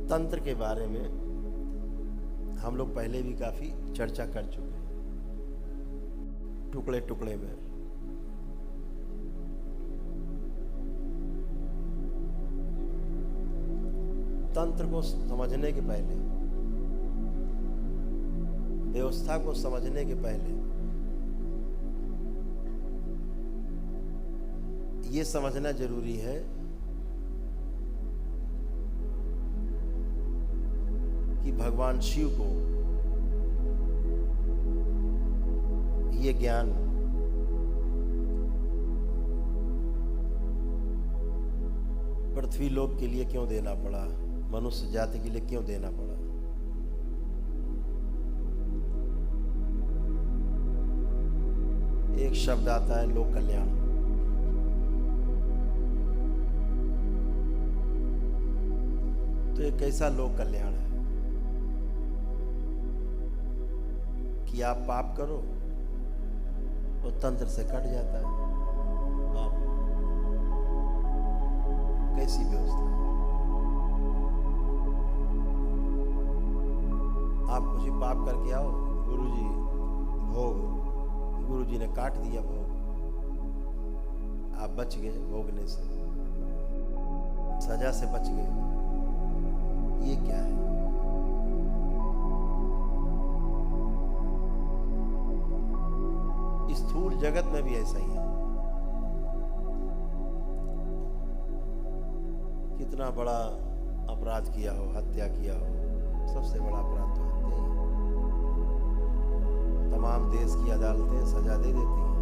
तंत्र के बारे में हम लोग पहले भी काफी चर्चा कर चुके हैं, टुकड़े टुकड़े में। तंत्र को समझने के पहले, व्यवस्था को समझने के पहले ये समझना जरूरी है कि भगवान शिव को ये ज्ञान पृथ्वी लोक के लिए क्यों देना पड़ा, मनुष्य जाति के लिए क्यों देना पड़ा। एक शब्द आता है लोक कल्याण। तो एक कैसा लोक कल्याण है कि आप पाप करो और तंत्र से कट जाता है पाप। कैसी व्यवस्था। आप कुछ भी पाप करके आओ, गुरुजी भोग, गुरुजी ने काट दिया भोग, आप बच गए भोगने से, सजा से बच गए। ये क्या है? स्थूल जगत में भी ऐसा ही है। कितना बड़ा अपराध किया हो, हत्या किया हो, सबसे बड़ा अपराध तो हत्या ही है। तमाम देश की अदालतें सजा दे देती हैं,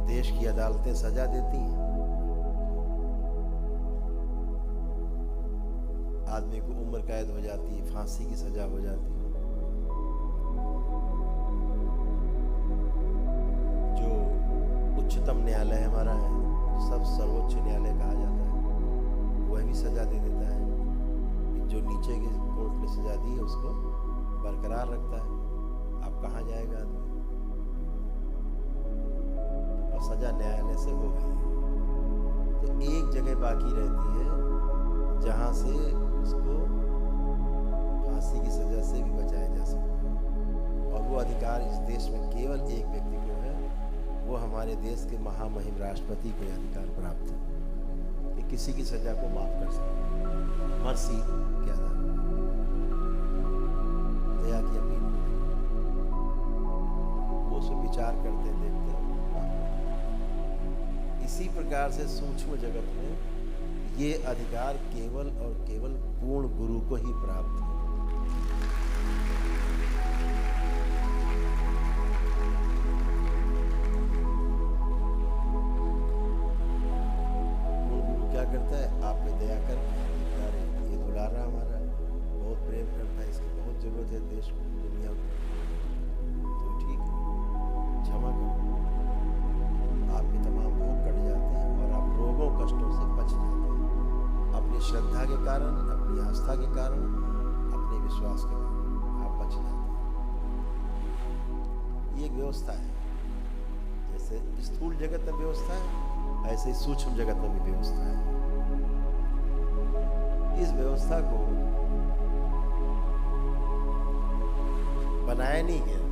देश की अदालतें सजा देती हैं। आदमी को उम्र कैद हो जाती है, फांसी की सजा हो जाती है। जो उच्चतम न्यायालय हमारा है, सब सर्वोच्च न्यायालय कहा जाता है, वह भी सजा दे देता है कि जो नीचे की कोर्ट ने सजा दी है उसको बरकरार रखता है। अब कहाँ जाएगा आदमी? और सजा न्यायालय से हो गई है। तो एक जगह बाकी रहती है जहाँ से उसको फांसी की सजा से भी बचाया जा सकता। और वो अधिकार इस देश में केवल एक व्यक्ति को है, वो हमारे देश के महामहिम राष्ट्रपति को यह अधिकार प्राप्त है कि किसी की सजा को माफ कर सकते। मर्सी क्या था? दया की अपील। वो उस पर विचार करते देखते। इसी प्रकार से सूक्ष्म जगत में ये अधिकार केवल और केवल पूर्ण गुरु को ही प्राप्त है। पूर्ण गुरु क्या करता है? आप पे दया करके, अरे ये दुलारा हमारा बहुत प्रेम करता है, इसकी बहुत जरूरत है देश को, दुनिया को, तो ठीक है, क्षमा करो। आपके तमाम भोग कट जाते हैं और आप रोगों कष्टों से बच जाते हैं। अपनी श्रद्धा के कारण, अपनी आस्था के कारण, अपने विश्वास के कारण आप बच जाते हैं। ये एक व्यवस्था है। जैसे स्थूल जगत में व्यवस्था है, ऐसे ही सूक्ष्म जगत में भी व्यवस्था है। इस व्यवस्था को बनाया नहीं गया,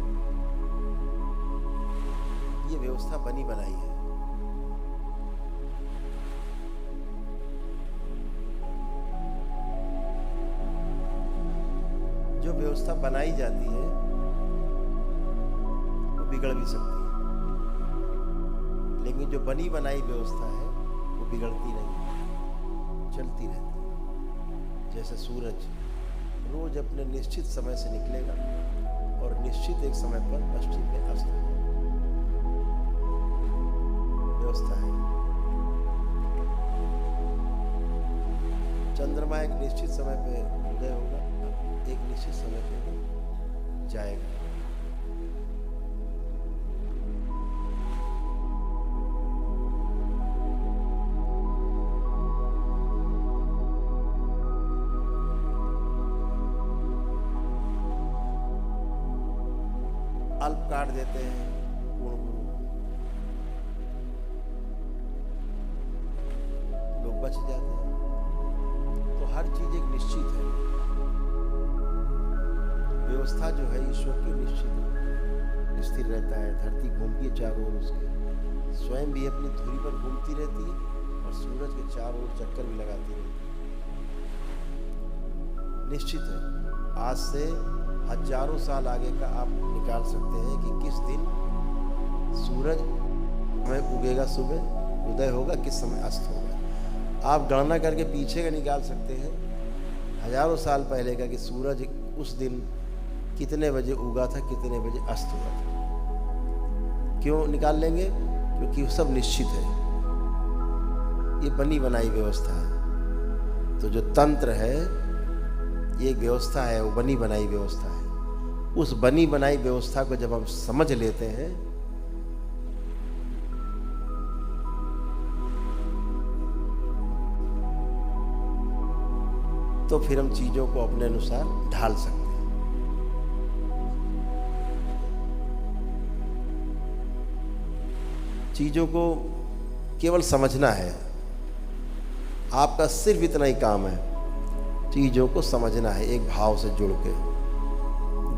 ये व्यवस्था बनी बनाई है। जो व्यवस्था बनाई जाती है वो बिगड़ भी सकती है, लेकिन जो बनी बनाई व्यवस्था है वो बिगड़ती नहीं है, चलती रहती है। जैसे सूरज रोज अपने निश्चित समय से निकलेगा और निश्चित एक समय पर पश्चिम में अस्त होगा। व्यवस्था है। चंद्रमा एक निश्चित समय पे उदय होगा, एक निश्चित समय पे जाएगा। अल्प काट देते हैं पूर्ण गुरु, लोग बच जाते हैं। हर चीज एक निश्चित है। व्यवस्था जो है ईश्वर की निश्चित है, स्थिर रहता है। धरती घूमती है चारों ओर उसके, स्वयं भी अपनी धुरी पर घूमती रहती है और सूरज के चारों ओर चक्कर भी लगाती रहती है। निश्चित है। आज से हजारों साल आगे का आप निकाल सकते हैं कि किस दिन सूरज में उगेगा, सुबह उदय होगा, किस समय अस्त होगा। आप गणना करके पीछे का निकाल सकते हैं हजारों साल पहले का कि सूरज उस दिन कितने बजे उगा था, कितने बजे अस्त हुआ था। क्यों निकाल लेंगे? क्योंकि सब निश्चित है। ये बनी बनाई व्यवस्था है। तो जो तंत्र है ये व्यवस्था है, वो बनी बनाई व्यवस्था है। उस बनी बनाई व्यवस्था को जब हम समझ लेते हैं तो फिर हम चीजों को अपने अनुसार ढाल सकते हैं। चीजों को केवल समझना है। आपका सिर्फ इतना ही काम है, चीजों को समझना है एक भाव से जुड़ के।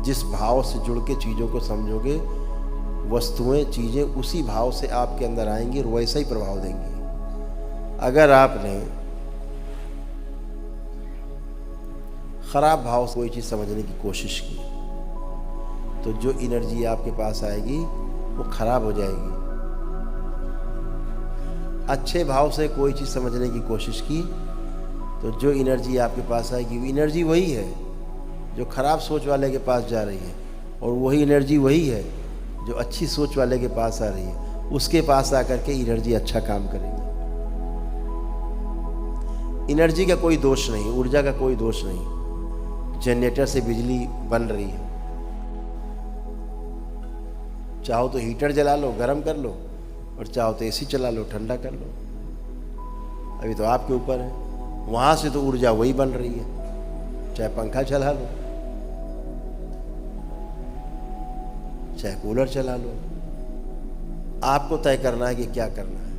जिस भाव से जुड़ के चीजों को समझोगे, वस्तुएं चीजें उसी भाव से आपके अंदर आएंगी और वैसा ही प्रभाव देंगी। अगर आपने खराब भाव से कोई चीज समझने की कोशिश की तो जो एनर्जी आपके पास आएगी वो खराब हो जाएगी। अच्छे भाव से कोई चीज समझने की कोशिश की तो जो एनर्जी आपके पास आएगी वो एनर्जी वही है जो खराब सोच वाले के पास जा रही है, और वही एनर्जी वही है जो अच्छी सोच वाले के पास आ रही है। उसके पास आकर के एनर्जी अच्छा काम करेगी। एनर्जी का कोई दोष नहीं, ऊर्जा का कोई दोष नहीं। जनरेटर से बिजली बन रही है, चाहो तो हीटर जला लो, गर्म कर लो, और चाहो तो एसी चला लो, ठंडा कर लो। अभी तो आपके ऊपर है। वहां से तो ऊर्जा वही बन रही है, चाहे पंखा चला लो, चाहे कूलर चला लो। आपको तय करना है कि क्या करना है।